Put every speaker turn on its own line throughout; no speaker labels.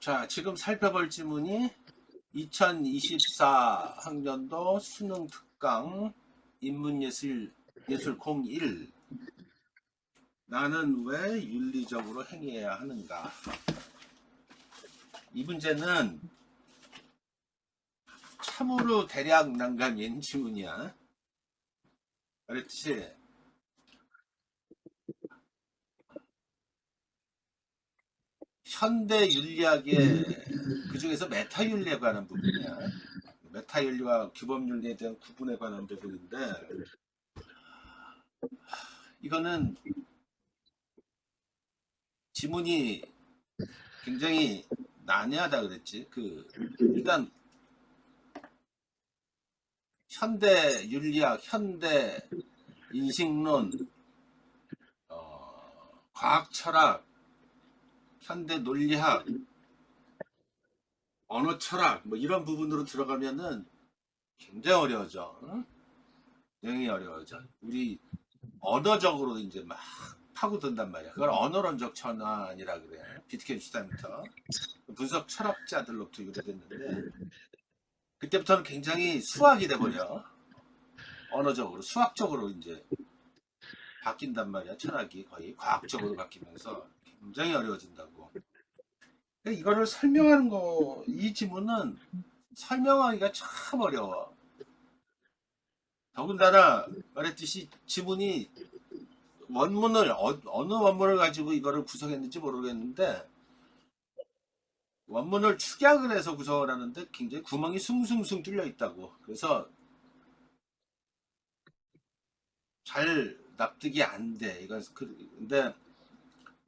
자, 지금 살펴볼 지문이 2024 학년도 수능 특강 인문예술 01. 나는 왜 윤리적으로 행해야 하는가? 이 문제는 참으로 대략 난감한 지문이야. 그랬듯이 현대 윤리학의 그 중에서 메타 윤리에 관한 부분이야. 메타 윤리와 규범 윤리에 대한 구분에 관한 부분인데, 이거는 지문이 굉장히 난해하다 그랬지. 일단 현대 윤리학, 현대 인식론, 과학 철학, 현대 논리학, 언어 철학 뭐 이런 부분으로 들어가면은 굉장히 어려워져. 응? 굉장히 어려워져. 우리 언어적으로 이제 막 파고든단 말이야. 그걸 언어론적 전환이라 그래. 비트겐슈타인부터 분석 철학자들로부터 유래됐는데, 그때부터는 굉장히 수학이 돼버려. 언어적으로, 수학적으로 이제 바뀐단 말이야. 철학이 거의 과학적으로 바뀌면서 굉장히 어려워진다고. 이거를 설명하는 거, 이 지문은 설명하기가 참 어려워. 더군다나 말했듯이 지문이 원문을 어느 원문을 가지고 이거를 구성했는지 모르겠는데, 원문을 축약을 해서 구성을 하는데 굉장히 구멍이 숭숭숭 뚫려 있다고. 그래서 잘 납득이 안 돼. 이건 근데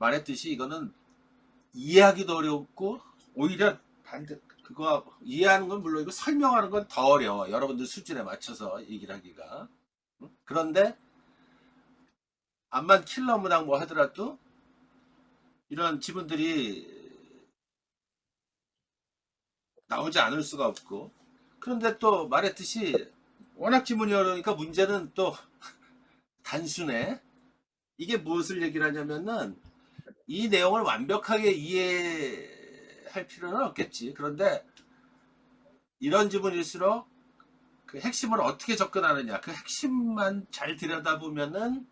말했듯이 이거는 이해하기도 어렵고, 오히려 반대, 그거 이해하는 건 물론 이거 설명하는 건 더 어려워. 여러분들 수준에 맞춰서 얘기를 하기가. 그런데 암만 킬러 문학 뭐 하더라도 이런 지문들이 나오지 않을 수가 없고, 그런데 또 말했듯이 워낙 지문이 어려우니까 문제는 또 단순해. 이게 무엇을 얘기를 하냐면은 이 내용을 완벽하게 이해할 필요는 없겠지. 그런데 이런 지문일수록 그 핵심을 어떻게 접근하느냐, 그 핵심만 잘 들여다보면은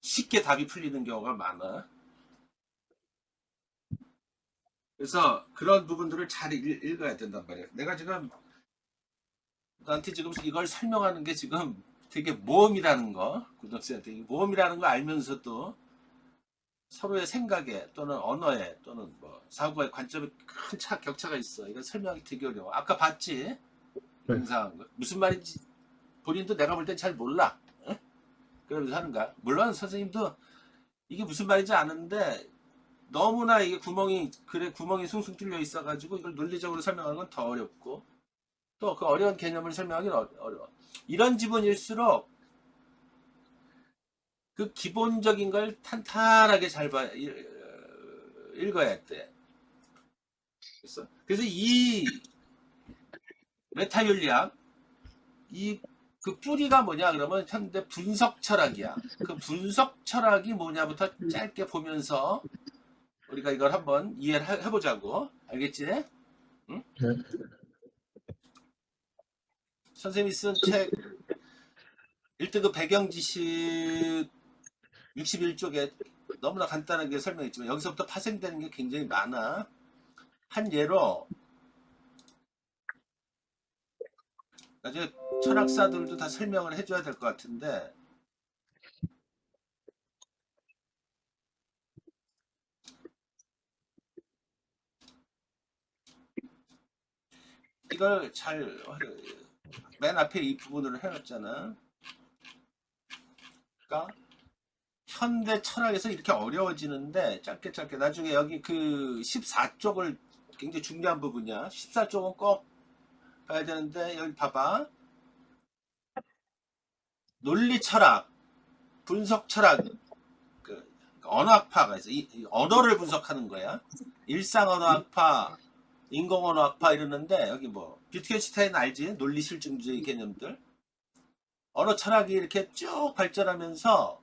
쉽게 답이 풀리는 경우가 많아. 그래서 그런 부분들을 잘 읽어야 된단 말이야. 내가 지금 너한테 지금 이걸 설명하는 게 지금 되게 모험이라는 거, 고등학생한테 모험이라는 거 알면서도 서로의 생각에 또는 언어에 또는 뭐 사고의 관점에 큰 격차가 있어. 이거 설명하기 되게 어려워. 아까 봤지?
네.
영상 무슨 말인지 본인도 내가 볼 땐 잘 몰라. 응? 그러면서 하는 거야. 물론 선생님도 이게 무슨 말인지 아는데 너무나 이게 구멍이 숭숭 뚫려 있어가지고 이걸 논리적으로 설명하는 건 더 어렵고, 또 그 어려운 개념을 설명하기는 어려워. 이런 지문일수록 그 기본적인 걸 탄탄하게 잘 읽어야 돼. 그래서 이 메타 윤리학, 그 뿌리가 뭐냐 그러면 현대 분석 철학이야. 그 분석 철학이 뭐냐부터 짧게 보면서 우리가 이걸 한번 이해를 해보자고. 알겠지? 응?
네.
선생님이 쓴 책 1등급 배경 지식 61쪽에 너무나 간단하게 설명했지만 여기서부터 파생되는 게 굉장히 많아. 한 예로 나중에 철학사들도 다 설명을 해줘야 될 것 같은데, 이걸 맨 앞에 이 부분을 해놨잖아. 그러니까 현대 철학에서 이렇게 어려워지는데 짧게 나중에 여기 그 14쪽을 굉장히 중요한 부분이야. 14쪽은 꼭 봐야 되는데, 여기 봐봐. 논리 철학, 분석 철학, 그 언어학파가 있어. 이 언어를 분석하는 거야. 일상 언어학파, 인공 언어학파 이러는데, 여기 뭐 비트겐슈타인 알지? 논리 실증주의 개념들. 언어 철학이 이렇게 쭉 발전하면서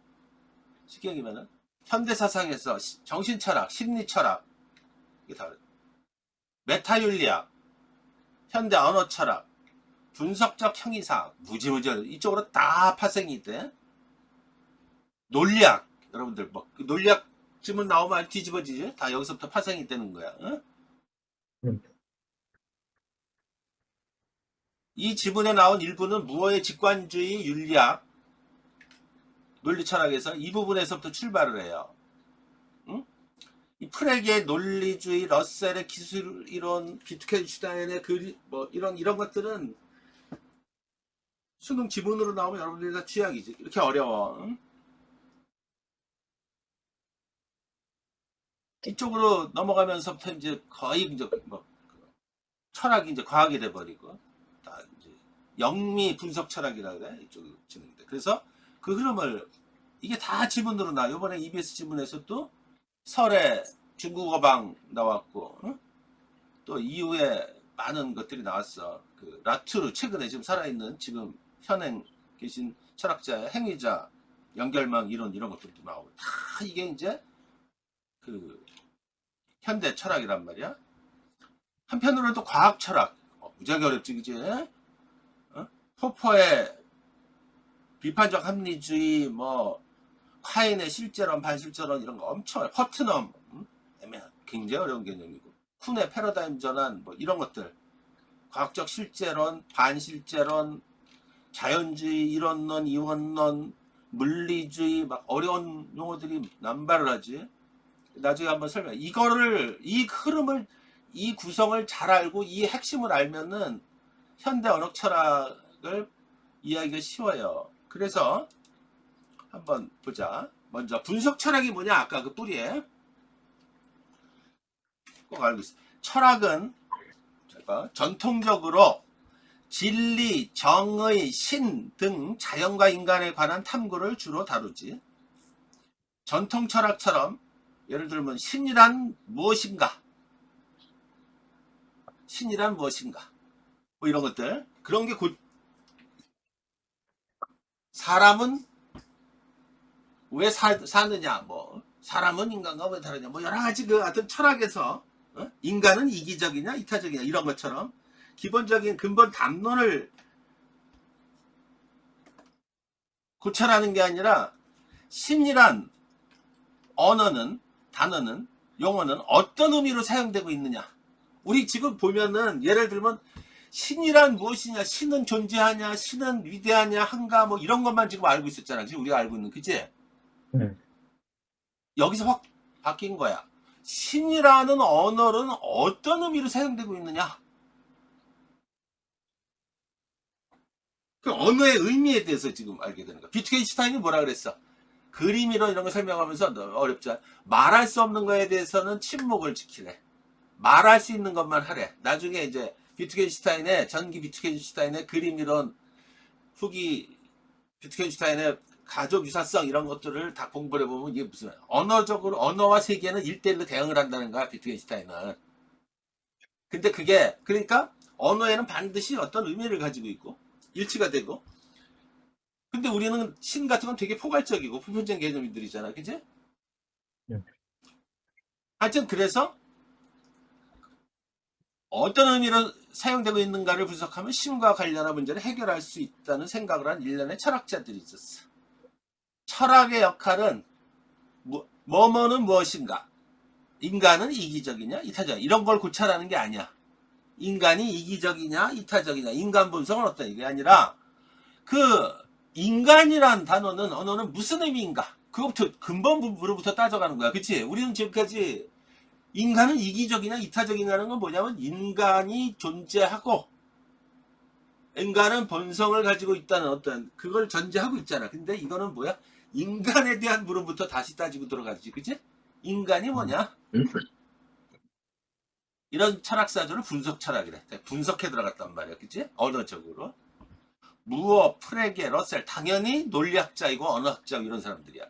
쉽게 얘기하면 현대 사상에서 정신 철학, 심리 철학, 이게 다 메타윤리학, 현대 언어 철학, 분석적 형이상, 무지무지 이쪽으로 다 파생이 있대. 논리학, 여러분들 뭐 논리학 지문 나오면 뒤집어지지? 다 여기서부터 파생이 되는 거야. 응? 이 지문에 나온 일부는 무어의 직관주의 윤리학, 논리 철학에서 이 부분에서부터 출발을 해요. 응? 이 프레게의 논리주의, 러셀의 기술 이론, 비트겐슈타인의 뭐 이런 것들은 수능 지문으로 나오면 여러분들이 다 취약이지. 이렇게 어려워. 응? 이쪽으로 넘어가면서부터 이제 거의 이제 뭐 철학이 이제 과학이 돼버리고 다 이제 영미 분석 철학이라 그래. 이쪽으로 진행돼. 그래서 그 흐름을 이게 다 지문으로 나. 이번에 EBS 지문에서도 설에 중국어방 나왔고, 응? 또 이후에 많은 것들이 나왔어. 그 라투르 최근에 지금 살아있는 지금 현행 계신 철학자의 행위자 연결망 이론 이런 것들도 나오고 다 이게 이제 그 현대 철학이란 말이야. 한편으로는 또 과학 철학 무지하게 어렵지 그지? 어? 포퍼의 비판적 합리주의 뭐 카인의 실제론 반실제론 이런 거 엄청 퍼트넘 굉장히 어려운 개념이고 쿤의 패러다임 전환 뭐 이런 것들 과학적 실제론 반실제론 자연주의 이론론 이원론 물리주의 막 어려운 용어들이 남발을 하지. 나중에 한번 설명. 이거를 이 흐름을 이 구성을 잘 알고 이 핵심을 알면은 현대 언어 철학을 이해하기가 쉬워요. 그래서 한번 보자. 먼저 분석 철학이 뭐냐? 아까 그 뿌리에 꼭 알고 있어. 철학은 전통적으로 진리, 정의, 신 등 자연과 인간에 관한 탐구를 주로 다루지. 전통 철학처럼 예를 들면 신이란 무엇인가? 신이란 무엇인가? 뭐 이런 것들. 그런 게 사람은 왜 사느냐? 뭐 사람은 인간과 왜 다르냐? 뭐 여러 가지 그 하여튼 철학에서 인간은 이기적이냐 이타적이냐 이런 것처럼 기본적인 근본 담론을 고찰하는 게 아니라 신이란 언어는 단어는 용어는 어떤 의미로 사용되고 있느냐. 우리 지금 보면은 예를 들면 신이란 무엇이냐, 신은 존재하냐, 신은 위대하냐, 한가 뭐 이런 것만 지금 알고 있었잖아. 지금 우리가 알고 있는 그지? 여기서 확 바뀐 거야. 신이라는 언어는 어떤 의미로 사용되고 있느냐. 그 언어의 의미에 대해서 지금 알게 되는 거야. 비트겐슈타인이 뭐라 그랬어? 그림이론 이런 거 설명하면서 어렵지 않아. 말할 수 없는 거에 대해서는 침묵을 지키래. 말할 수 있는 것만 하래. 나중에 이제 전기 비트겐슈타인의 그림이론, 후기 비트겐슈타인의 가족 유사성 이런 것들을 다 공부를 해보면 이게 무슨 언어적으로 언어와 세계는 1대1로 대응을 한다는 거야. 비트겐슈타인은. 근데 그게 그러니까 언어에는 반드시 어떤 의미를 가지고 있고 일치가 되고 근데 우리는 신 같은 건 되게 포괄적이고 보편적인 개념들이잖아. 그지? 하여튼 그래서 어떤 의미로 사용되고 있는가를 분석하면 신과 관련한 문제를 해결할 수 있다는 생각을 한 일련의 철학자들이 있었어. 철학의 역할은 뭐뭐는 무엇인가? 인간은 이기적이냐 이타적이냐 이런 걸 고찰하는 게 아니야. 인간이 이기적이냐 이타적이냐 인간 본성은 어떤 이게 아니라 그 인간이란 단어는 언어는 무슨 의미인가 그것부터 근본부로부터 따져가는 거야. 그치? 우리는 지금까지 인간은 이기적이냐 이타적이냐는 건 뭐냐면 인간이 존재하고 인간은 본성을 가지고 있다는 어떤 그걸 전제하고 있잖아. 근데 이거는 뭐야? 인간에 대한 물음부터 다시 따지고 들어가지. 그치? 인간이 뭐냐? 이런 철학사조를 분석 철학이래. 분석해 들어갔단 말이야. 그치? 언어적으로. 무어, 프레게, 러셀 당연히 논리학자이고 언어학자고 이런 사람들이야.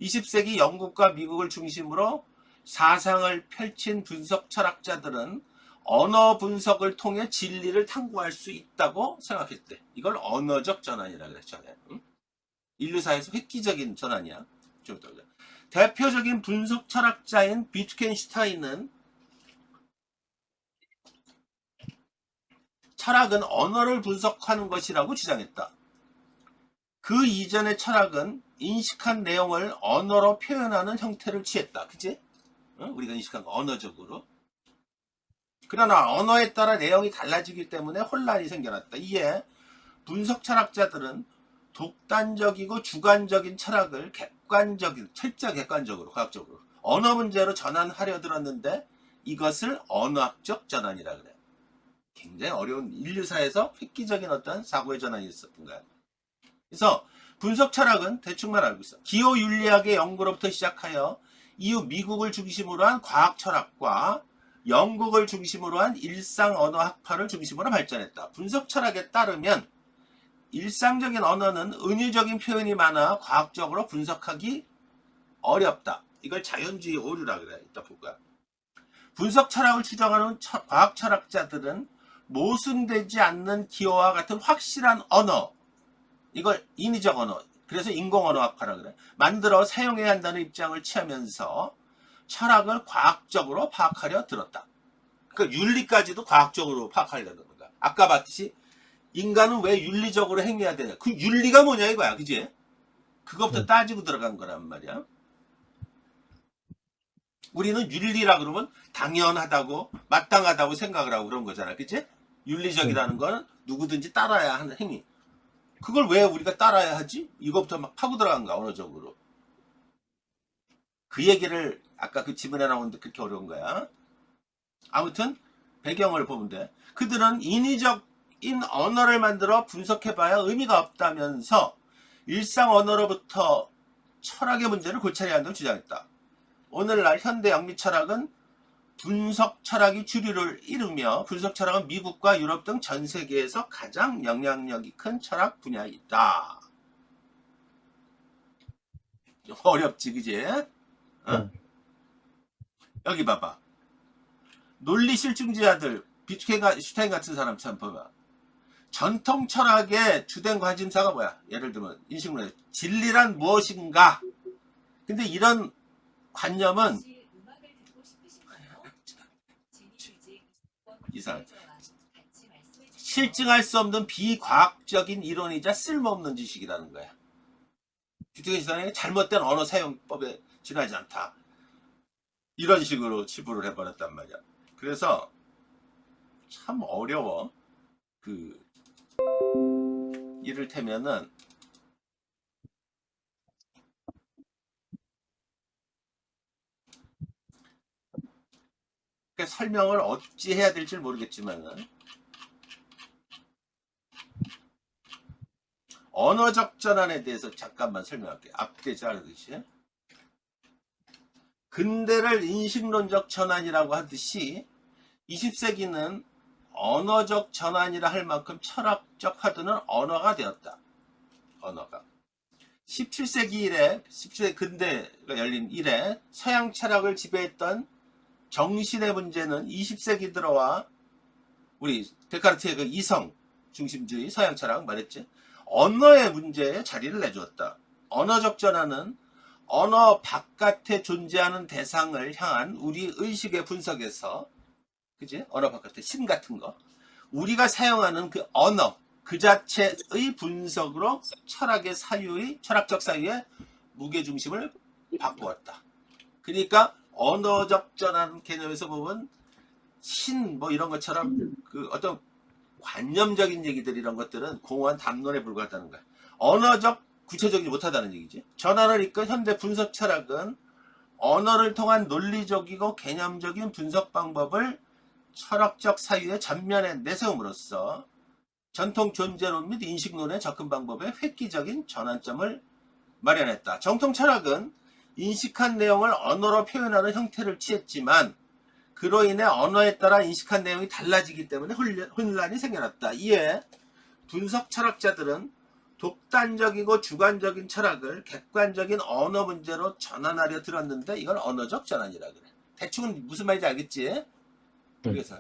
20세기 영국과 미국을 중심으로 사상을 펼친 분석 철학자들은 언어 분석을 통해 진리를 탐구할 수 있다고 생각했대. 이걸 언어적 전환이라고 그랬잖아요. 응? 인류사에서 획기적인 전환이야. 대표적인 분석 철학자인 비트겐슈타인은 철학은 언어를 분석하는 것이라고 주장했다. 그 이전의 철학은 인식한 내용을 언어로 표현하는 형태를 취했다. 그치? 우리가 인식한 거 언어적으로. 그러나 언어에 따라 내용이 달라지기 때문에 혼란이 생겨났다. 이에 분석 철학자들은 독단적이고 주관적인 철학을 철저 객관적으로 과학적으로 언어 문제로 전환하려 들었는데 이것을 언어학적 전환이라 그래. 굉장히 어려운 인류사에서 획기적인 어떤 사고의 전환이 있었던 거야. 그래서 분석 철학은 대충만 알고 있어. 기호윤리학의 연구로부터 시작하여 이후 미국을 중심으로 한 과학 철학과 영국을 중심으로 한 일상 언어학파를 중심으로 발전했다. 분석 철학에 따르면 일상적인 언어는 은유적인 표현이 많아 과학적으로 분석하기 어렵다. 이걸 자연주의 오류라 그래. 이따 볼 거야. 분석 철학을 추정하는 과학 철학자들은 모순되지 않는 기호와 같은 확실한 언어, 이걸 인위적 언어, 그래서 인공언어학파라 그래. 만들어 사용해야 한다는 입장을 취하면서 철학을 과학적으로 파악하려 들었다. 그러니까 윤리까지도 과학적으로 파악하려는 거다. 아까 봤듯이 인간은 왜 윤리적으로 행해야 되냐. 그 윤리가 뭐냐 이거야. 그지? 그것부터 따지고 들어간 거란 말이야. 우리는 윤리라 그러면 당연하다고 마땅하다고 생각을 하고 그런 거잖아. 그치? 윤리적이라는 거는 누구든지 따라야 하는 행위. 그걸 왜 우리가 따라야 하지? 이거부터 막 파고 들어간 거야. 언어적으로. 그 얘기를 아까 그 지문에 나오는데 그렇게 어려운 거야. 아무튼 배경을 보면 돼. 그들은 인위적인 언어를 만들어 분석해봐야 의미가 없다면서 일상 언어로부터 철학의 문제를 고찰해야 한다고 주장했다. 오늘날 현대 영미 철학은 분석 철학이 주류를 이루며 분석 철학은 미국과 유럽 등 전 세계에서 가장 영향력이 큰 철학 분야이다. 어렵지, 그지? 여기 봐봐. 논리 실증주의자들, 비트겐슈타인 같은 사람 참 봐봐. 전통 철학의 주된 관심사가 뭐야? 예를 들면 인식론에 진리란 무엇인가? 근데 이런 관념은 이상 실증할 수 없는 비과학적인 이론이자 쓸모없는 지식이라는 거야. 비트겐슈타인이 잘못된 언어 사용법에 지나지 않다. 이런 식으로 치부를 해버렸단 말이야. 그래서 참 어려워. 이를테면은 설명을 어찌 해야 될지 모르겠지만은 언어적 전환에 대해서 잠깐만 설명할게요. 앞뒤 자르듯이. 근대를 인식론적 전환이라고 하듯이 20세기는 언어적 전환이라 할 만큼 철학적 화두는 언어가 되었다. 언어가. 17세기 이래, 17세기 근대가 열린 이래 서양 철학을 지배했던 정신의 문제는 20세기 들어와 우리 데카르트의 그 이성 중심주의 서양 철학 말했지. 언어의 문제에 자리를 내주었다. 언어적 전환은 언어 바깥에 존재하는 대상을 향한 우리 의식의 분석에서, 그지? 언어 바깥에 신 같은 거. 우리가 사용하는 그 언어, 그 자체의 분석으로 철학적 사유의 무게중심을 바꾸었다. 그러니까 언어적 전환 개념에서 보면 신 뭐 이런 것처럼 그 어떤 관념적인 얘기들 이런 것들은 공허한 담론에 불과하다는 거야. 언어적 구체적이지 못하다는 얘기지. 전환을 이끈 현대 분석 철학은 언어를 통한 논리적이고 개념적인 분석 방법을 철학적 사유의 전면에 내세움으로써 전통 존재론 및 인식론의 접근 방법에 획기적인 전환점을 마련했다. 정통 철학은 인식한 내용을 언어로 표현하는 형태를 취했지만 그로 인해 언어에 따라 인식한 내용이 달라지기 때문에 혼란이 생겨났다. 이에 분석 철학자들은 독단적이고 주관적인 철학을 객관적인 언어 문제로 전환하려 들었는데 이걸 언어적 전환이라 그래. 대충은 무슨 말인지 알겠지? 그래서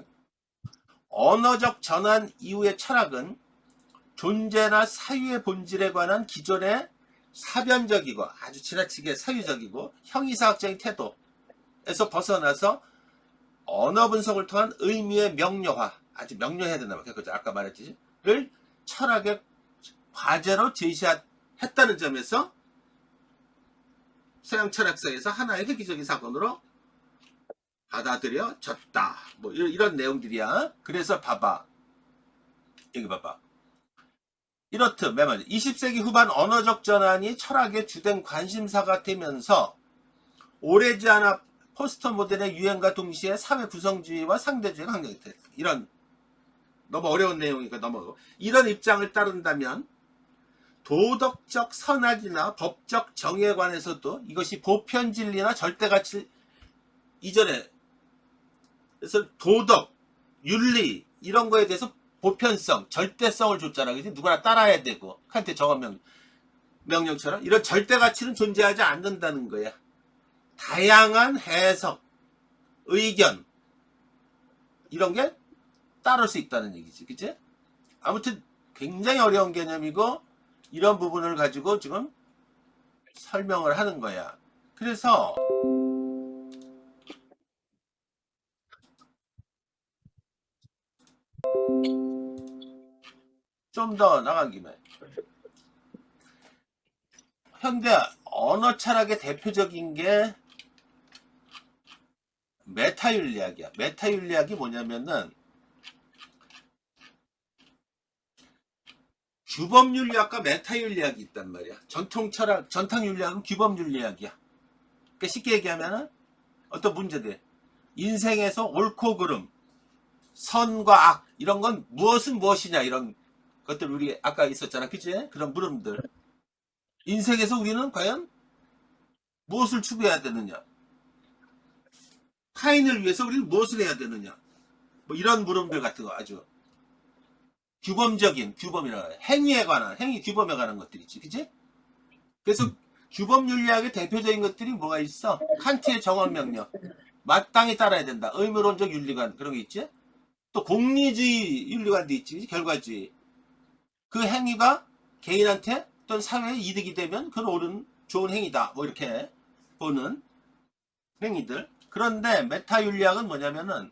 언어적 전환 이후의 철학은 존재나 사유의 본질에 관한 기존의 사변적이고 아주 지나치게 사유적이고 형이사학적인 태도에서 벗어나서 언어 분석을 통한 의미의 명료화, 아주 명료해야 된다. 그죠? 아까 말했듯이.를 철학의 과제로 제시했다는 점에서 서양 철학사에서 하나의 획기적인 사건으로 받아들여졌다. 뭐 이런 내용들이야. 그래서 봐봐. 여기 봐봐. 이렇듯 매번 20세기 후반 언어적 전환이 철학의 주된 관심사가 되면서 오래지 않아 포스트 모던의 유행과 동시에 사회 구성주의와 상대주의가 강력했다. 이런 너무 어려운 내용이니까 넘어가고, 이런 입장을 따른다면 도덕적 선악이나 법적 정의에 관해서도 이것이 보편진리나 절대가치 이전에 그래서 도덕, 윤리 이런 거에 대해서 보편성, 절대성을 줬잖아. 그지? 누구나 따라야 되고 칸트 정언 명령처럼 이런 절대가치는 존재하지 않는다는 거야. 다양한 해석, 의견 이런 게 따를 수 있다는 얘기지. 그치? 아무튼 굉장히 어려운 개념이고 이런 부분을 가지고 지금 설명을 하는 거야. 그래서 좀 더 나간 김에 현대 언어 철학의 대표적인 게 메타윤리학이야. 메타윤리학이 뭐냐면은 규범윤리학과 메타윤리학이 있단 말이야. 전통 철학, 전탕윤리학은 규범윤리학이야. 그러니까 쉽게 얘기하면은 어떤 문제들, 인생에서 옳고 그름, 선과 악 이런 건 무엇은 무엇이냐 이런 것들 우리 아까 있었잖아, 그치? 그런 물음들. 인생에서 우리는 과연 무엇을 추구해야 되느냐? 타인을 위해서 우리는 무엇을 해야 되느냐? 뭐 이런 물음들 같은 거 아주 규범적인 규범이라 행위에 관한 행위 규범에 관한 것들이 있지, 그치? 그래서 규범윤리학의 대표적인 것들이 뭐가 있어? 칸트의 정언명령, 마땅히 따라야 된다. 의무론적 윤리관 그런 게 있지? 또 공리주의 윤리관도 있지, 결과주의. 그 행위가 개인한테 또는 사회에 이득이 되면 그건 옳은 좋은 행위다. 뭐 이렇게 보는 행위들. 그런데 메타윤리학은 뭐냐면은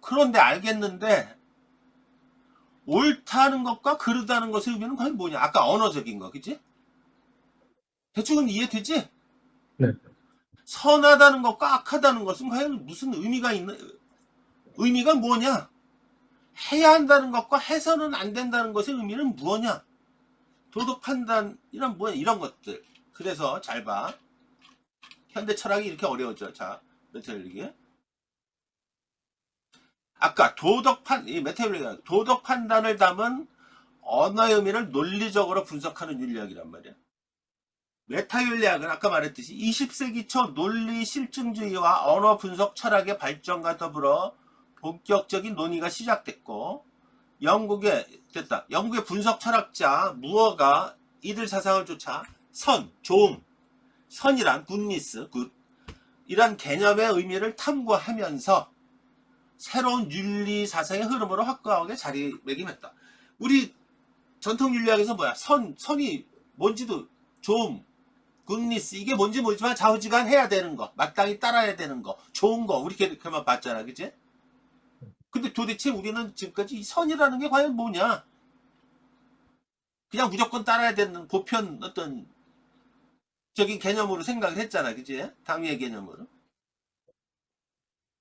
그런데 알겠는데 옳다는 것과 그르다는 것의 의미는 과연 뭐냐? 아까 언어적인 거, 그치? 대충은 이해되지?
네.
선하다는 것과 악하다는 것은 과연 무슨 의미가 있는, 의미가 뭐냐? 해야 한다는 것과 해서는 안 된다는 것의 의미는 무엇이냐? 도덕 판단, 이런 뭐야, 이런 것들. 그래서 잘 봐. 현대 철학이 이렇게 어려워져. 자, 메타윤리기. 아까 이 메타윤리가 도덕 판단을 담은 언어의 의미를 논리적으로 분석하는 윤리학이란 말이야. 메타윤리학은 아까 말했듯이 20세기 초 논리 실증주의와 언어 분석 철학의 발전과 더불어 본격적인 논의가 시작됐고, 영국의 분석 철학자 무어가 이들 사상을 쫓아 선, 좋음, 선이란 굿니스, 굿 이란 개념의 의미를 탐구하면서 새로운 윤리 사상의 흐름으로 확고하게 자리매김했다. 우리 전통 윤리학에서 뭐야? 선이 뭔지도 좋음, 굿니스 이게 뭔지 모르지만 좌우지간 해야 되는 거, 마땅히 따라야 되는 거, 좋은 거 우리 그만 봤잖아, 그치? 근데 도대체 우리는 지금까지 이 선이라는 게 과연 뭐냐? 그냥 무조건 따라야 되는 보편 어떤 적인 개념으로 생각을 했잖아, 그치? 당위의 개념으로.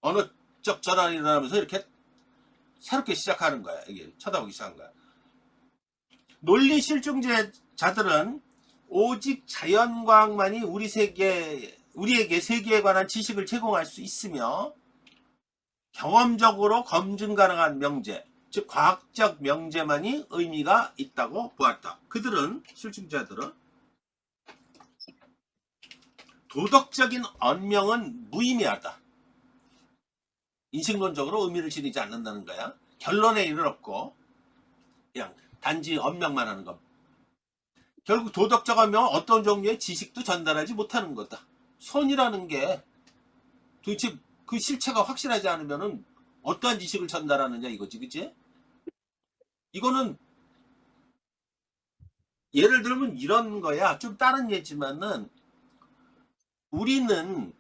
언어적 전환이 일어나면서 이렇게 새롭게 시작하는 거야. 이게 쳐다보기 시작한 거야. 논리 실증자들은 오직 자연과학만이 우리에게 세계에 관한 지식을 제공할 수 있으며 경험적으로 검증 가능한 명제, 즉 과학적 명제만이 의미가 있다고 보았다. 그들은 실증자들은 도덕적인 언명은 무의미하다. 인식론적으로 의미를 지니지 않는다는 거야. 결론에 이르렀고 그냥 단지 언명만 하는 것. 결국 도덕적 언명은 어떤 종류의 지식도 전달하지 못하는 거다. 선이라는 게 도대체 그 실체가 확실하지 않으면은 어떠한 지식을 전달하느냐 이거지, 그치? 이거는 예를 들면 이런 거야. 좀 다른 예지만은 우리는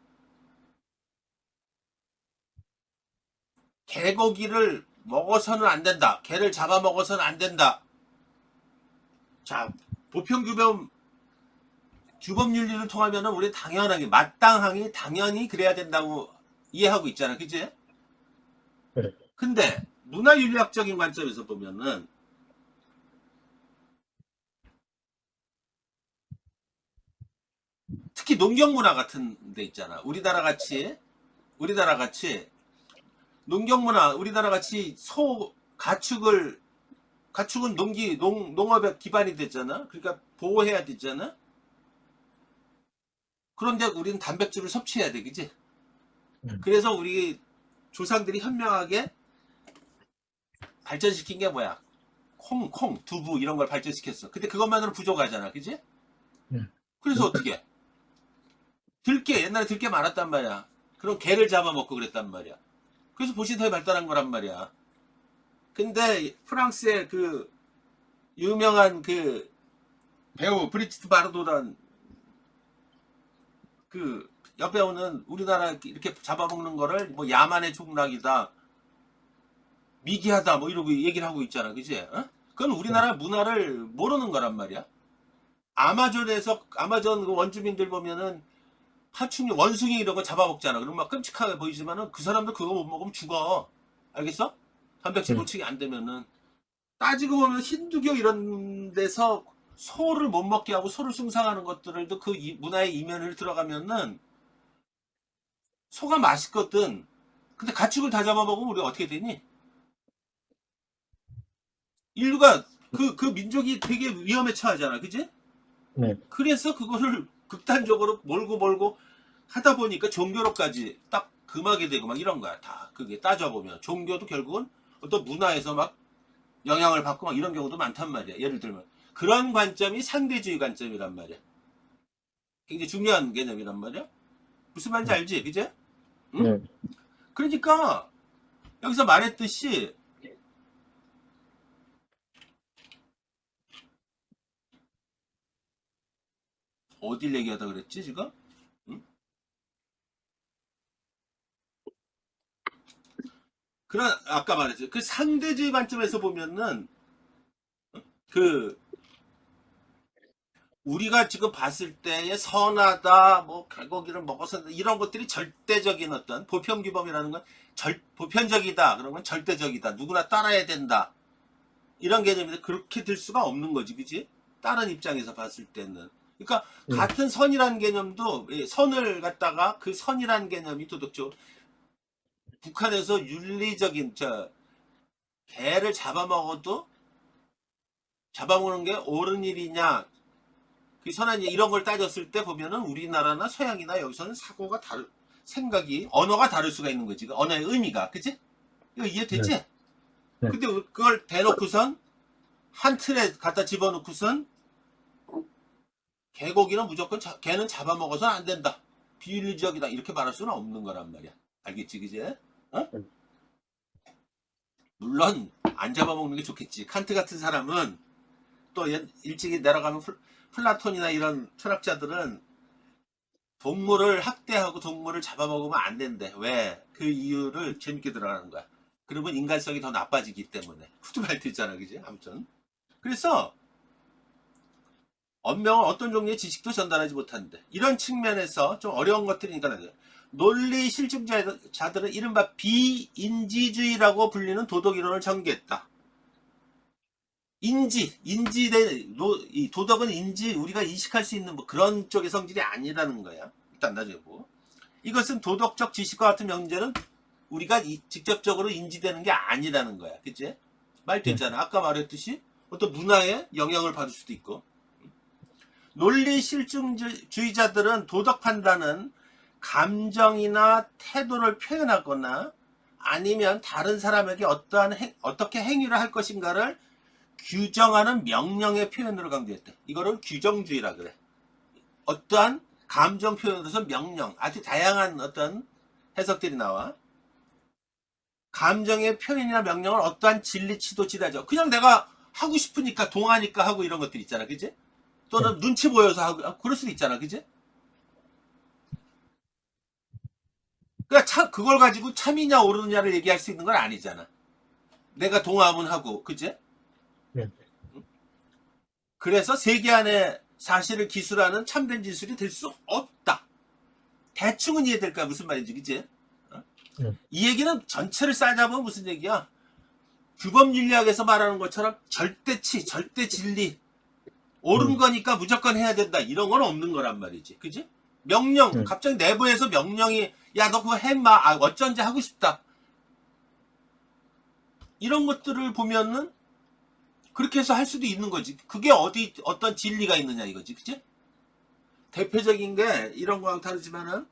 개고기를 먹어서는 안 된다. 개를 잡아먹어서는 안 된다. 자, 보편규범 규범윤리를 통하면은 우리 당연하게 마땅하게 당연히 그래야 된다고 이해하고 있잖아, 그치?
네.
근데 문화윤리학적인 관점에서 보면은 특히 농경문화 같은 데 있잖아. 우리나라 같이 농경문화 우리나라 같이 가축은 농업에 기반이 됐잖아. 그러니까 보호해야 되잖아. 그런데 우리는 단백질을 섭취해야 돼, 그지? 그래서 우리 조상들이 현명하게 발전시킨 게 뭐야? 콩, 두부 이런 걸 발전시켰어. 근데 그것만으로 부족하잖아, 그지? 그래서 어떻게? 옛날에 들깨 많았단 말이야. 그럼 개를 잡아먹고 그랬단 말이야. 그래서 보신탕이 발달한 거란 말이야. 근데 프랑스의 그 유명한 그 배우 브리지트 바르도란 그 여배우는 우리나라 이렇게 잡아먹는 거를 뭐 야만의 종락이다, 미개하다 뭐 이러고 얘기를 하고 있잖아, 그지? 어? 그건 우리나라 문화를 모르는 거란 말이야. 아마존 그 원주민들 보면은 파충류 원숭이 이런 거 잡아먹잖아. 그럼 막 끔찍하게 보이지만은 그 사람들 그거 못 먹으면 죽어. 알겠어? 단백질 보충이 안 되면은. 따지고 보면 힌두교 이런 데서 소를 못 먹게 하고 소를 숭상하는 것들도 그 문화의 이면을 들어가면은 소가 맛있거든. 근데 가축을 다 잡아먹으면 우리가 어떻게 되니? 인류가 그 민족이 되게 위험에 처하잖아, 그지?
네.
그래서 그거를 극단적으로 몰고 하다 보니까 종교로까지 딱 금하게 되고 막 이런 거야. 다 그게 따져보면 종교도 결국은 어떤 문화에서 막 영향을 받고 막 이런 경우도 많단 말이야. 예를 들면 그런 관점이 상대주의 관점이란 말이야. 굉장히 중요한 개념이란 말이야. 무슨 말인지 알지, 그제? 응?
네.
그러니까 여기서 말했듯이 어딜 얘기하다 그랬지 지금? 응? 그런 아까 말했죠. 그 상대주의 관점에서 보면은 그 우리가 지금 봤을 때의 선하다, 뭐 개고기를 먹어서 이런 것들이 절대적인 어떤 보편규범이라는 건 보편적이다. 그런 건 절대적이다. 누구나 따라야 된다. 이런 개념인데 그렇게 될 수가 없는 거지, 그지? 다른 입장에서 봤을 때는. 그러니까 같은 선이라는 개념도 선을 갖다가 그 선이라는 개념이 도덕적으로 북한에서 윤리적인 개를 잡아먹는 게 옳은 일이냐, 그 선한 일 이런 걸 따졌을 때 보면은 우리나라나 서양이나 여기서는 생각이 언어가 다를 수가 있는 거지. 언어의 의미가, 그치? 이거 이해됐지?
네. 네.
근데 그걸 대놓고선 한 틀에 갖다 집어넣고선 개고기는 무조건 개는 잡아먹어서는 안 된다. 비윤리적이다. 이렇게 말할 수는 없는 거란 말이야. 알겠지, 그지? 어? 물론 안 잡아먹는 게 좋겠지. 칸트 같은 사람은 또 일찍이 내려가면 플라톤이나 이런 철학자들은 동물을 학대하고 동물을 잡아먹으면 안 된대. 왜? 그 이유를 재밌게 들어가는 거야. 그러면 인간성이 더 나빠지기 때문에. 후드발트 있잖아, 그지? 아무튼. 그래서 언명은 어떤 종류의 지식도 전달하지 못하는데 이런 측면에서 좀 어려운 것들이니까 논리 실증자들은 이른바 비인지주의라고 불리는 도덕이론을 전개했다. 이 도덕은 우리가 인식할 수 있는 뭐 그런 쪽의 성질이 아니라는 거야. 일단 나중에 보고. 이것은 도덕적 지식과 같은 명제는 우리가 직접적으로 인지되는 게 아니라는 거야. 그치? 말됐잖아. 아까 말했듯이 어떤 문화에 영향을 받을 수도 있고. 논리 실증주의자들은 도덕 판단은 감정이나 태도를 표현하거나 아니면 다른 사람에게 어떻게 행위를 할 것인가를 규정하는 명령의 표현으로 강조했대. 이거를 규정주의라 그래. 어떠한 감정 표현으로서 명령, 아주 다양한 어떤 해석들이 나와. 감정의 표현이나 명령을 어떠한 진리치도 지다져. 그냥 내가 하고 싶으니까 동하니까 하고 이런 것들 있잖아, 그지? 또는 눈치 보여서 하고 그럴 수도 있잖아, 그지? 그러니까 그걸 가지고 참이냐 옳으냐를 얘기할 수 있는 건 아니잖아. 내가 동함은 하고, 그지?
네.
그래서 세계 안에 사실을 기술하는 참된 기술이 될 수 없다. 대충은 이해될까? 무슨 말인지, 그지?
네.
이 얘기는 전체를 싸잡으면 무슨 얘기야? 규범윤리학에서 말하는 것처럼 절대치, 절대 진리, 옳은 거니까 무조건 해야 된다. 이런 건 없는 거란 말이지. 그지? 명령,
네.
갑자기 내부에서 명령이, 야, 너 그거 해, 마. 아, 어쩐지 하고 싶다. 이런 것들을 보면은 그렇게 해서 할 수도 있는 거지. 그게 어떤 진리가 있느냐 이거지. 그치? 대표적인 게 이런 거랑 다르지만은,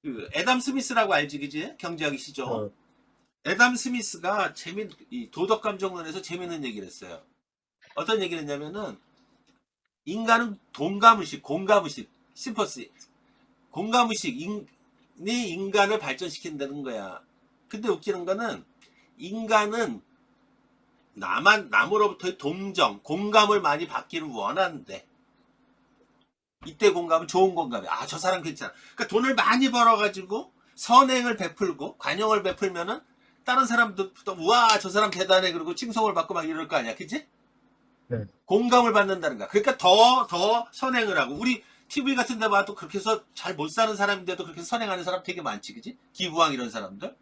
그, 애담 스미스라고 알지, 그지? 경제학의 시죠. 애담 스미스가 이 도덕감정론에서 재밌는 얘기를 했어요. 어떤 얘기를 했냐면은, 인간은 동감의식, 공감의식, 심퍼시, 공감의식이 인간을 발전시킨다는 거야. 근데 웃기는 거는, 인간은 남으로부터의 동정, 공감을 많이 받기를 원하는데, 이때 공감은 좋은 공감이야. 아, 저 사람 괜찮아. 그러니까 돈을 많이 벌어가지고 선행을 베풀고 관용을 베풀면은 다른 사람도 우와, 저 사람 대단해. 그러고 칭송을 받고 막 이럴 거 아니야. 그치?
네.
공감을 받는다는 거야. 그러니까 더 선행을 하고, 우리 TV 같은 데 봐도 그렇게 해서 잘 못 사는 사람인데도 그렇게 선행하는 사람 되게 많지. 그치? 기부왕 이런 사람들.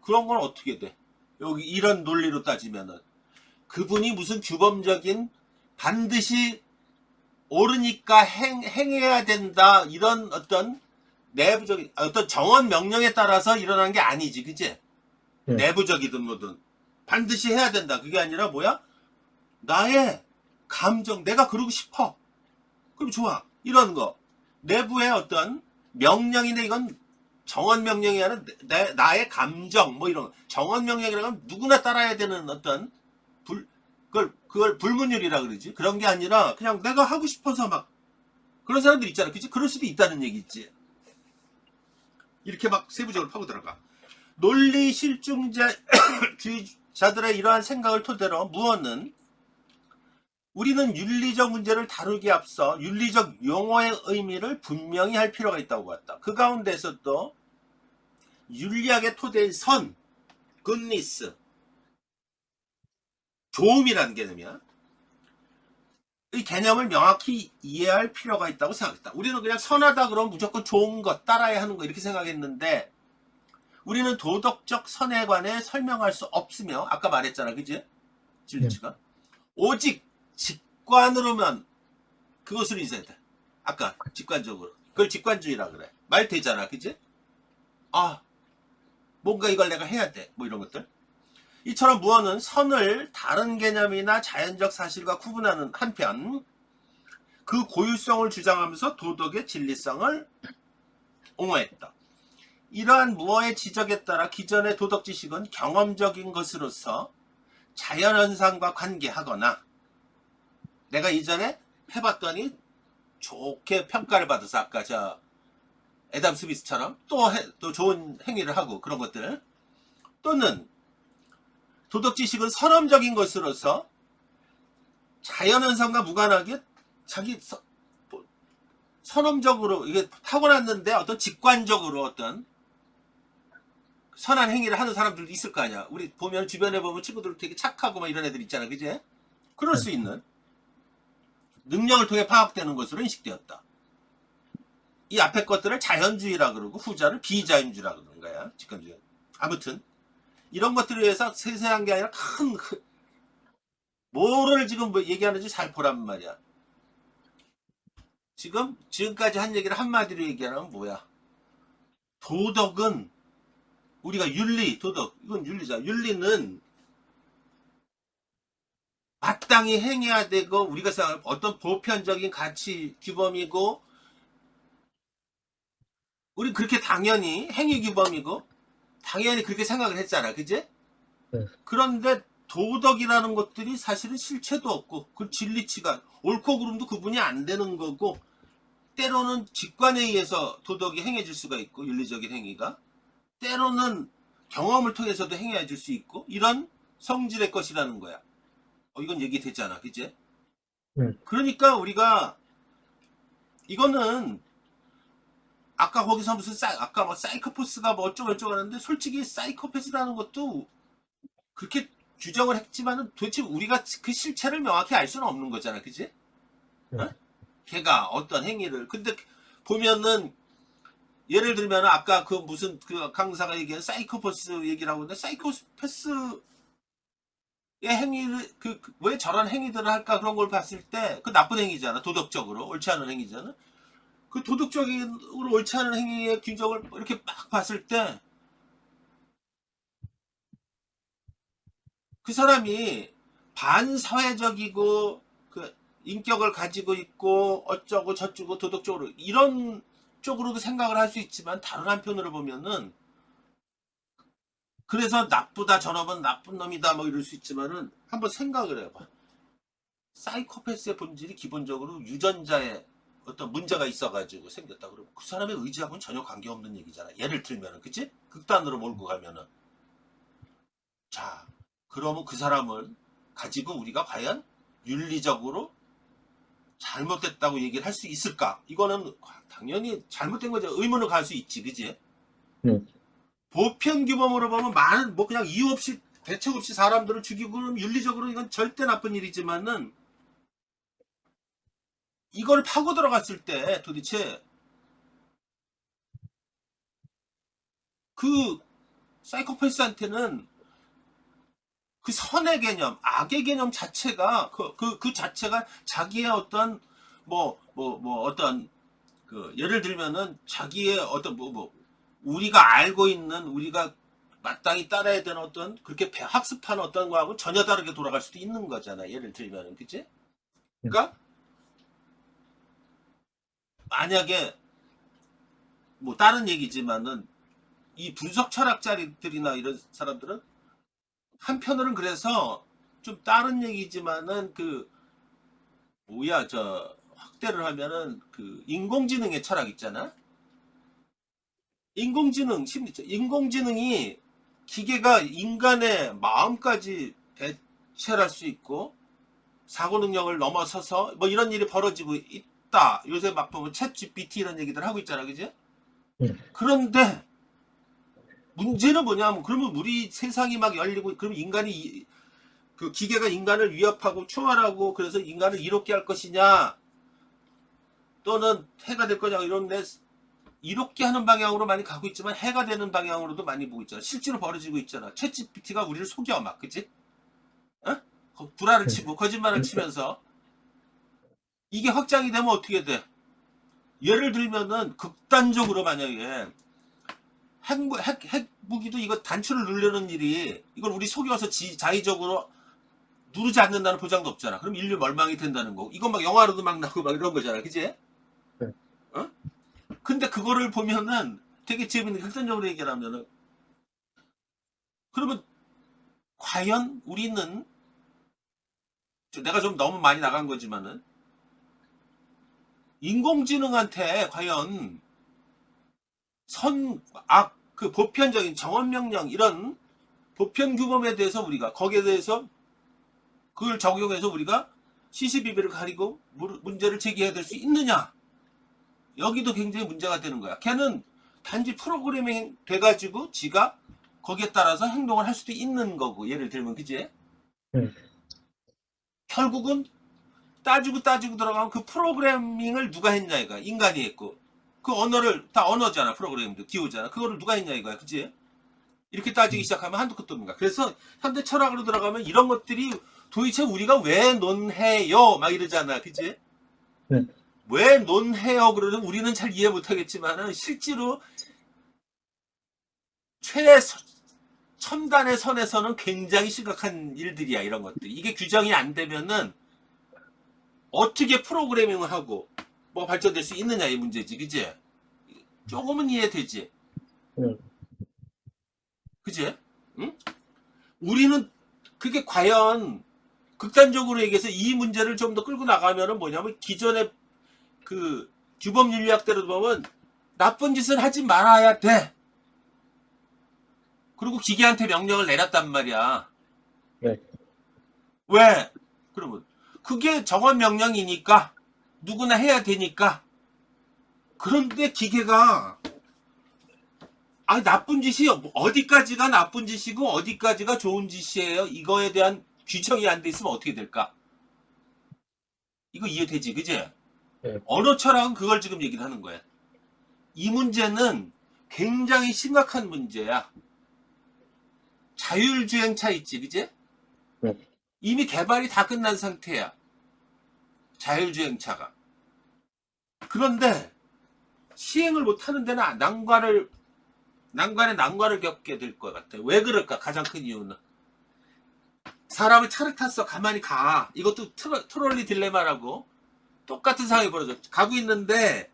그런 건 어떻게 돼? 여기 이런 논리로 따지면은 그분이 무슨 규범적인 반드시 옳으니까 행해야 된다 이런 어떤 내부적인 어떤 정원 명령에 따라서 일어난 게 아니지, 그치?
네.
내부적이든 뭐든 반드시 해야 된다. 그게 아니라 뭐야? 나의 감정, 내가 그러고 싶어. 그럼 좋아. 이런 거. 내부의 어떤 명령인데 이건 정원 명령이 아니라 나의 감정 뭐 이런 거. 정원 명령이라고 하면 누구나 따라야 되는 어떤 그걸 불문율이라 그러지. 그런 게 아니라 그냥 내가 하고 싶어서 막 그런 사람들 있잖아. 그치? 그럴 수도 있다는 얘기 있지. 이렇게 막 세부적으로 파고 들어가. 논리 실중주의자들의 이러한 생각을 토대로 무언은 우리는 윤리적 문제를 다루기에 앞서 윤리적 용어의 의미를 분명히 할 필요가 있다고 봤다. 그 가운데서도 윤리학의 토대인 선, 굿니스, 좋음이라는 개념이야. 이 개념을 명확히 이해할 필요가 있다고 생각했다. 우리는 그냥 선하다 그러면 무조건 좋은 것, 따라야 하는 거 이렇게 생각했는데 우리는 도덕적 선에 관해 설명할 수 없으며 아까 말했잖아. 그지? 진리치가. 오직 직관으로만 그것을 있어야 돼. 아까 직관적으로. 그걸 직관주의라 그래. 말 되잖아. 그지? 아, 뭔가 이걸 내가 해야 돼. 뭐 이런 것들. 이처럼 무언은 선을 다른 개념이나 자연적 사실과 구분하는 한편 그 고유성을 주장하면서 도덕의 진리성을 옹호했다. 이러한 무어의 지적에 따라 기존의 도덕 지식은 경험적인 것으로서 자연현상과 관계하거나 내가 이전에 해봤더니 좋게 평가를 받아서 아까 저 애담 스미스처럼 또 좋은 행위를 하고 그런 것들 또는 도덕 지식은 선험적인 것으로서 자연현상과 무관하게 자기 선험적으로 이게 타고났는데 어떤 직관적으로 어떤 선한 행위를 하는 사람들도 있을 거 아니야. 우리 보면 주변에 보면 친구들 되게 착하고 막 이런 애들 있잖아. 그지? 그럴 수 있는 능력을 통해 파악되는 것으로 인식되었다. 이 앞에 것들을 자연주의라 그러고 후자를 비자연주의라 그러는 거야. 직관주의. 아무튼 이런 것들에 의해서 세세한 게 아니라 큰 뭐를 지금 뭐 얘기하는지 잘 보란 말이야. 지금까지 한 얘기를 한마디로 얘기하면 뭐야? 도덕은 우리가 도덕 이건 윤리자. 윤리는 마땅히 행해야 되고 우리가 생각하는 어떤 보편적인 가치 규범이고 우리 그렇게 당연히 행위 규범이고 당연히 그렇게 생각을 했잖아. 그지?
네.
그런데 도덕이라는 것들이 사실은 실체도 없고 그 진리치가 옳고 그름도 구분이 안 되는 거고 때로는 직관에 의해서 도덕이 행해질 수가 있고 윤리적인 행위가 때로는 경험을 통해서도 행해질 수 있고 이런 성질의 것이라는 거야. 이건 얘기됐잖아. 그치?
네.
그러니까 우리가 이거는 아까 거기서 무슨 아까 뭐 사이코패스가 뭐 어쩌고 저쩌고 하는데 솔직히 사이코패스라는 것도 그렇게 규정을 했지만은 도대체 우리가 그 실체를 명확히 알 수는 없는 거잖아, 그지?
네.
어? 걔가 어떤 행위를 근데 보면은 예를 들면 아까 그 무슨 그 강사가 얘기한 사이코패스 얘기를 하고 있는데 사이코패스의 행위를 왜 저런 행위들을 할까 그런 걸 봤을 때 그 나쁜 행위잖아, 도덕적으로 옳지 않은 행위잖아. 그 도덕적으로 옳지 않은 행위의 규정을 이렇게 막 봤을 때 그 사람이 반사회적이고 그 인격을 가지고 있고 어쩌고 저쩌고 도덕적으로 이런 쪽으로도 생각을 할 수 있지만 다른 한편으로 보면은 그래서 나쁘다 저놈은 나쁜 놈이다 뭐 이럴 수 있지만은 한번 생각을 해봐. 사이코패스의 본질이 기본적으로 유전자에 어떤 문제가 있어가지고 생겼다 그러면 그 사람의 의지하고는 전혀 관계없는 얘기잖아. 예를 들면은 그치? 극단으로 몰고 가면은 자 그러면 그 사람을 가지고 우리가 과연 윤리적으로 잘못됐다고 얘기를 할 수 있을까? 이거는 당연히 잘못된 거죠. 의문을 갈 수 있지, 그지?
네.
보편 규범으로 보면 많은 뭐 그냥 이유 없이 대책 없이 사람들을 죽이고 그러면 윤리적으로 이건 절대 나쁜 일이지만은 이걸 파고 들어갔을 때 도대체 그 사이코패스한테는 그 선의 개념, 악의 개념 자체가 그 자체가 자기의 어떤 어떤 그 예를 들면은 자기의 어떤 우리가 알고 있는 우리가 마땅히 따라야 되는 어떤 그렇게 학습하는 어떤 거하고 전혀 다르게 돌아갈 수도 있는 거잖아. 예를 들면은 그치? 그러니까 만약에 뭐 다른 얘기지만은 이 분석 철학자들이나 이런 사람들은 한편으로는 그래서 좀 다른 얘기지만은 그 뭐야 저 확대를 하면은 그 인공지능의 철학 있잖아. 인공지능이 기계가 인간의 마음까지 대체할 수 있고 사고 능력을 넘어서서 뭐 이런 일이 벌어지고 있다. 요새 막 보면 챗 GPT 이런 얘기들 하고 있잖아, 그지?
네.
그런데 문제는 뭐냐면 그러면 우리 세상이 막 열리고 그러면 인간이 그 기계가 인간을 위협하고 초월하고 그래서 인간을 이롭게 할 것이냐 또는 해가 될 거냐 이런데 이롭게 하는 방향으로 많이 가고 있지만 해가 되는 방향으로도 많이 보고 있잖아. 실제로 벌어지고 있잖아. 챗 GPT가 우리를 속여 막 그치? 어? 불화를
네.
치고 거짓말을 치면서 이게 확장이 되면 어떻게 돼? 예를 들면은 극단적으로 만약에 핵무기도 이거 단추를 누르는 일이 이걸 우리 속여서 자의적으로 누르지 않는다는 보장도 없잖아. 그럼 인류 멸망이 된다는 거. 이건 막 영화로도 막 나오고 막 이런 거잖아. 그치?
네.
어? 근데 그거를 보면은 되게 재밌는 극단적으로 얘기를 하면은 그러면 과연 우리는 내가 좀 너무 많이 나간 거지만은 인공지능한테 과연 그 보편적인 정언명령 이런 보편 규범에 대해서 우리가 거기에 대해서 그걸 적용해서 우리가 시시비비를 가리고 문제를 제기해야 될 수 있느냐? 여기도 굉장히 문제가 되는 거야. 걔는 단지 프로그래밍 돼가지고 지가 거기에 따라서 행동을 할 수도 있는 거고 예를 들면 그지?
네.
결국은 따지고 들어가면 그 프로그래밍을 누가 했냐 이거야. 인간이 했고 그 언어를 다 언어잖아. 프로그래밍도 기호잖아. 그거를 누가 했냐 이거야. 그지? 이렇게 따지기 시작하면 한두 끝도 없는 거야. 그래서 현대 철학으로 들어가면 이런 것들이 도대체 우리가 왜 논해요? 막 이러잖아. 그지?
네.
왜 논해요? 그러면 우리는 잘 이해 못하겠지만은 실제로 첨단의 선에서는 굉장히 심각한 일들이야. 이런 것들. 이게 규정이 안 되면은 어떻게 프로그래밍을 하고 뭐 발전될 수 있느냐 이 문제지. 그지? 조금은 이해되지.
네.
그지? 응? 우리는 그게 과연 극단적으로 얘기해서 이 문제를 좀 더 끌고 나가면은 뭐냐면 기존의 그 규범 윤리학대로 보면 나쁜 짓을 하지 말아야 돼. 그리고 기계한테 명령을 내렸단 말이야.
네.
왜? 그러면 그게 정원 명령이니까 누구나 해야 되니까 그런데 기계가 나쁜 짓이 어디까지가 나쁜 짓이고 어디까지가 좋은 짓이에요. 이거에 대한 규정이 안 돼 있으면 어떻게 될까? 이거 이해되지, 그지?
네.
언어 철학은 그걸 지금 얘기를 하는 거야. 이 문제는 굉장히 심각한 문제야. 자율주행차 있지, 그지?
네.
이미 개발이 다 끝난 상태야. 자율주행차가. 그런데 시행을 못하는 데는 난관에 겪게 될 것 같아. 왜 그럴까? 가장 큰 이유는 사람을 차를 탔어. 가만히 가. 이것도 트롤리 딜레마라고 똑같은 상황이 벌어져. 가고 있는데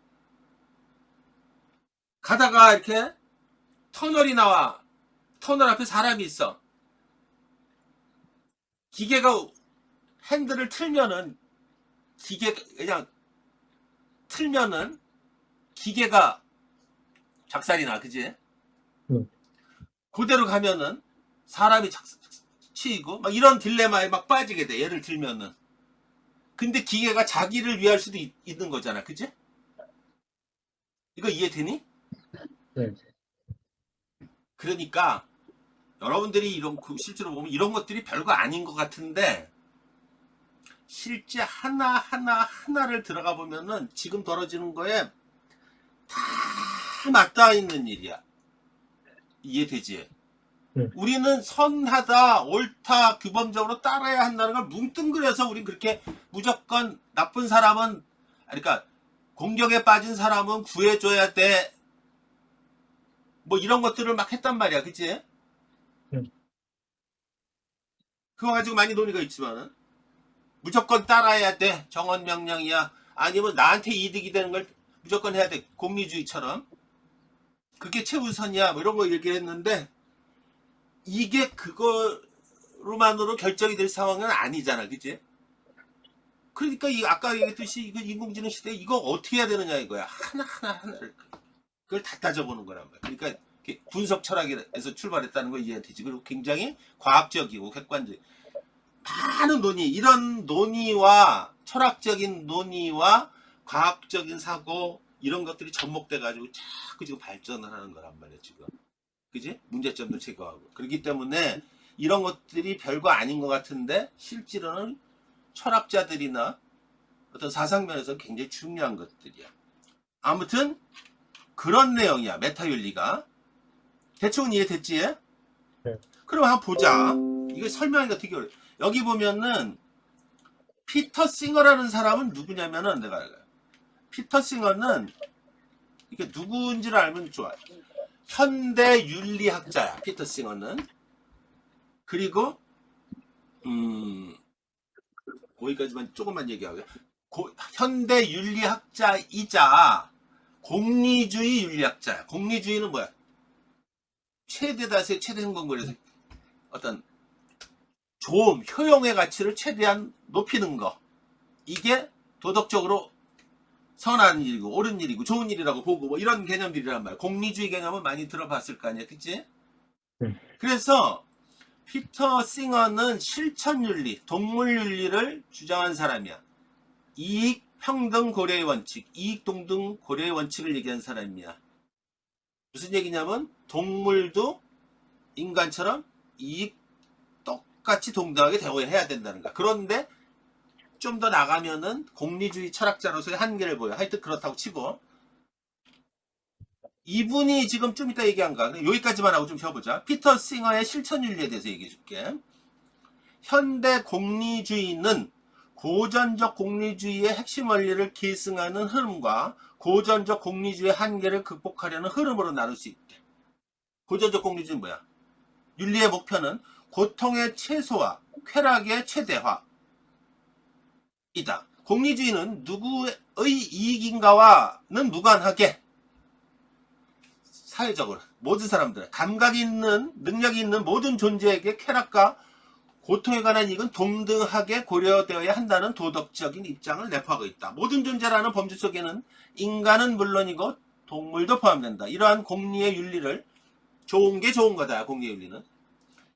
가다가 이렇게 터널이 나와. 터널 앞에 사람이 있어. 기계가 핸들을 틀면은 그냥 틀면은 기계가 작살이 나, 그지? 그대로 가면은 사람이 치이고 막 이런 딜레마에 막 빠지게 돼. 예를 들면은. 근데 기계가 자기를 위할 수도 있는 거잖아, 그지? 이거 이해되니?
네.
그러니까 여러분들이 실제로 보면 이런 것들이 별거 아닌 것 같은데 실제 하나를 들어가 보면은 지금 벌어지는 거에 다 맞닿아 있는 일이야. 이해되지? 우리는 선하다, 옳다, 규범적으로 따라야 한다는 걸 뭉뚱그려서 우린 그렇게 무조건 나쁜 사람은, 그러니까 공격에 빠진 사람은 구해줘야 돼. 뭐 이런 것들을 막 했단 말이야, 그치? 그거 가지고 많이 논의가 있지만은 무조건 따라야 돼. 정원 명령이야. 아니면 나한테 이득이 되는 걸 무조건 해야 돼. 공리주의처럼. 그게 최우선이야. 뭐 이런 거 얘기했는데 이게 그거로만으로 결정이 될 상황은 아니잖아, 그치? 그러니까 아까 얘기했듯이 이거 인공지능 시대에 이거 어떻게 해야 되느냐 이거야. 하나를 그걸 다 따져보는 거란 말이야. 그러니까 분석 철학에서 출발했다는 거 이해되지. 그리고 굉장히 과학적이고 객관적. 많은 논의, 이런 논의와 철학적인 논의와 과학적인 사고 이런 것들이 접목돼 가지고 자꾸 지금 발전을 하는 거란 말이야 지금. 그지? 문제점도 제거하고. 그렇기 때문에 이런 것들이 별거 아닌 것 같은데 실제로는 철학자들이나 어떤 사상면에서 굉장히 중요한 것들이야. 아무튼 그런 내용이야. 메타윤리가. 대충 이해됐지?
네.
그럼 한번 보자. 이거 설명하기가 되게 어려워. 여기 보면은 피터 싱어라는 사람은 누구냐면은 피터 싱어는 이게 누구인지를 알면 좋아. 현대 윤리학자야. 피터 싱어는. 그리고 거기까지만 조금만 얘기하고요. 현대 윤리학자이자 공리주의 윤리학자야. 공리주의는 뭐야? 최대다수의 최대 행동거리에서 어떤 좋음, 효용의 가치를 최대한 높이는 거. 이게 도덕적으로 선한 일이고 옳은 일이고 좋은 일이라고 보고 뭐 이런 개념들이란 말이야. 공리주의 개념은 많이 들어봤을 거 아니야, 그치? 그래서 피터 싱어는 실천윤리, 동물윤리를 주장한 사람이야. 이익, 평등, 고려의 원칙, 이익, 동등, 고려의 원칙을 얘기한 사람이야. 무슨 얘기냐면 동물도 인간처럼 이익 똑같이 동등하게 대우해야 된다는 거야. 그런데 좀 더 나가면은 공리주의 철학자로서의 한계를 보여. 하여튼 그렇다고 치고 이분이 지금 좀 이따 얘기한 거 여기까지만 하고 좀 쉬어보자. 피터 싱어의 실천윤리에 대해서 얘기해 줄게. 현대 공리주의는 고전적 공리주의의 핵심 원리를 계승하는 흐름과 고전적 공리주의의 한계를 극복하려는 흐름으로 나눌 수 있대. 고전적 공리주의는 뭐야? 윤리의 목표는 고통의 최소화, 쾌락의 최대화 이다. 공리주의는 누구의 이익인가와는 무관하게 사회적으로 모든 사람들, 감각이 있는, 능력이 있는 모든 존재에게 쾌락과 고통에 관한 이익은 동등하게 고려되어야 한다는 도덕적인 입장을 내포하고 있다. 모든 존재라는 범주 속에는 인간은 물론이고 동물도 포함된다. 이러한 공리의 윤리를 좋은 게 좋은 거다. 공리의 윤리는.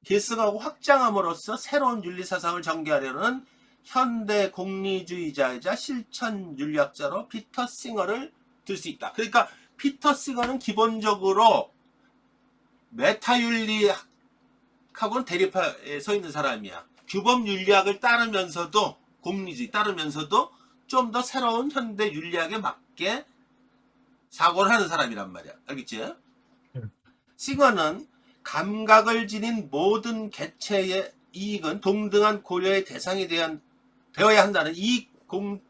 계승하고 확장함으로써 새로운 윤리 사상을 전개하려는 현대 공리주의자이자 실천 윤리학자로 피터 싱어를 들 수 있다. 그러니까 피터 시거는 기본적으로 메타윤리학하고는 대립하에 서 있는 사람이야. 규범 윤리학을 따르면서도 공리주의 따르면서도 좀 더 새로운 현대 윤리학에 맞게 사고를 하는 사람이란 말이야. 알겠지? 시거는 감각을 지닌 모든 개체의 이익은 동등한 고려의 대상이 되어야 한다는 이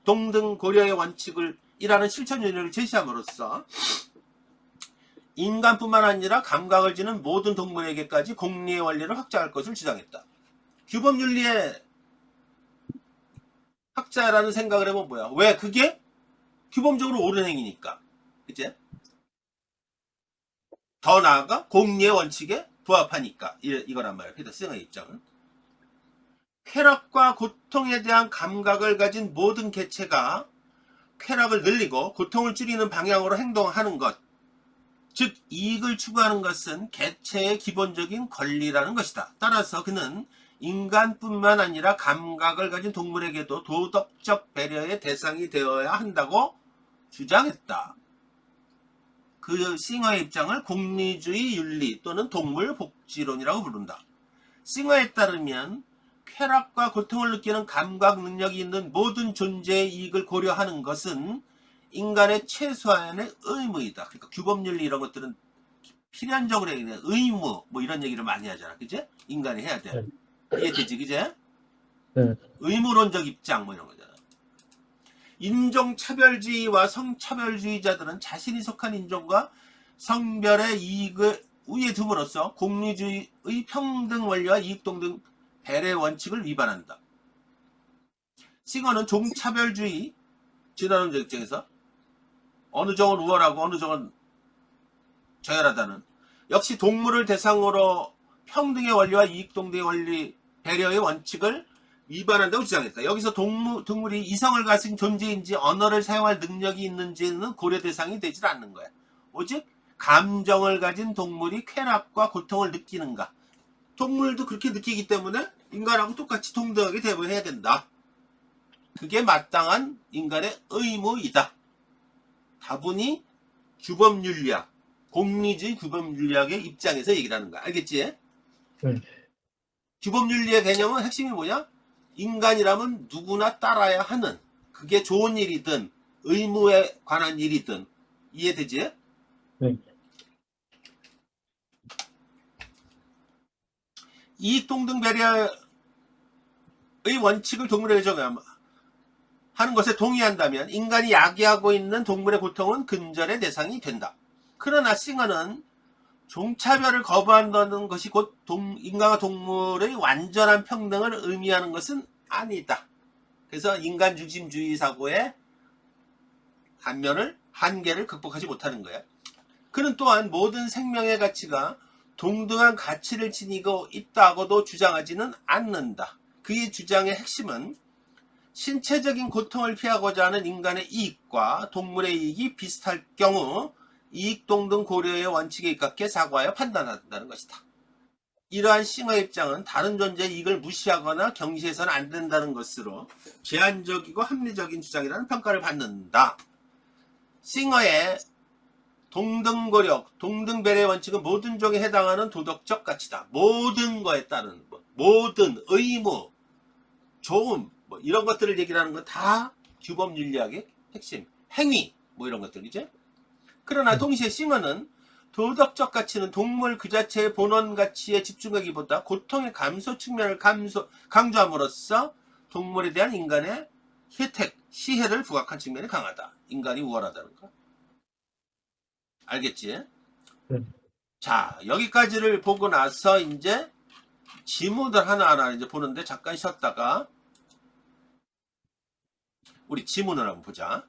동등 고려의 원칙을 이라는 실천 윤리를 제시함으로써 인간뿐만 아니라 감각을 지닌 모든 동물에게까지 공리의 원리를 확장할 것을 주장했다. 규범윤리의 학자라는 생각을 해보면 뭐야? 왜? 그게 규범적으로 옳은 행위니까. 그치? 더 나아가 공리의 원칙에 부합하니까 이거란 말이야. 피터 싱어의 입장은. 쾌락과 고통에 대한 감각을 가진 모든 개체가 쾌락을 늘리고 고통을 줄이는 방향으로 행동하는 것, 즉 이익을 추구하는 것은 개체의 기본적인 권리라는 것이다. 따라서 그는 인간뿐만 아니라 감각을 가진 동물에게도 도덕적 배려의 대상이 되어야 한다고 주장했다. 그 싱어의 입장을 공리주의 윤리 또는 동물 복지론이라고 부른다. 싱어에 따르면 쾌락과 고통을 느끼는 감각 능력이 있는 모든 존재의 이익을 고려하는 것은 인간의 최소한의 의무이다. 그러니까 규범윤리 이런 것들은 필연적으로 얘기해. 의무 뭐 이런 얘기를 많이 하잖아. 그지? 인간이 해야 돼. 이해되지? 그지?
네.
의무론적 입장 뭐 이런 거잖아. 인종차별주의와 성차별주의자들은 자신이 속한 인종과 성별의 이익을 우위에 둠으로써 공리주의의 평등 원리와 이익동등 배려 원칙을 위반한다. 싱어는 종차별주의 진화론적 입장에서 어느 종은 우월하고 어느 종은 저열하다는 역시 동물을 대상으로 평등의 원리와 이익동등의 원리 배려의 원칙을 위반한다고 주장했다. 여기서 동물이 이성을 가진 존재인지 언어를 사용할 능력이 있는지는 고려 대상이 되질 않는 거야. 오직 감정을 가진 동물이 쾌락과 고통을 느끼는가. 동물도 그렇게 느끼기 때문에 인간하고 똑같이 동등하게 대우해야 된다. 그게 마땅한 인간의 의무이다. 다분히 규범윤리학, 공리주의 규범윤리학의 입장에서 얘기를 하는 거야. 알겠지? 규범윤리의 개념은 핵심이 뭐냐? 인간이라면 누구나 따라야 하는, 그게 좋은 일이든 의무에 관한 일이든 이해되지?
네.
이익동등 배려의 원칙을 동물에게 적용하는 것에 동의한다면 인간이 야기하고 있는 동물의 고통은 근절의 대상이 된다. 그러나 싱어는 종차별을 거부한다는 것이 곧 인간과 동물의 완전한 평등을 의미하는 것은 아니다. 그래서 인간 중심주의 사고의 한계를 극복하지 못하는 거야. 그는 또한 모든 생명의 가치가 동등한 가치를 지니고 있다고도 주장하지는 않는다. 그의 주장의 핵심은 신체적인 고통을 피하고자 하는 인간의 이익과 동물의 이익이 비슷할 경우 이익동등 고려의 원칙에 입각해 사고하여 판단한다는 것이다. 이러한 싱어의 입장은 다른 존재의 이익을 무시하거나 경시해서는 안 된다는 것으로 제한적이고 합리적인 주장이라는 평가를 받는다. 싱어의 동등고려, 동등배려의 원칙은 모든 종에 해당하는 도덕적 가치다. 모든 거에 따른 모든 의무, 좋음 뭐 이런 것들을 얘기를 하는 건 다 규범윤리학의 핵심, 행위 뭐 이런 것들이죠. 그러나 동시에 싱어는 도덕적 가치는 동물 그 자체의 본원 가치에 집중하기보다 고통의 감소 측면을 강조함으로써 동물에 대한 인간의 혜택, 시혜를 부각한 측면이 강하다. 인간이 우월하다는 거. 알겠지? 자, 여기까지를 보고 나서 이제 지문들 하나하나 이제 보는데 잠깐 쉬었다가 우리 지문을 한번 보자.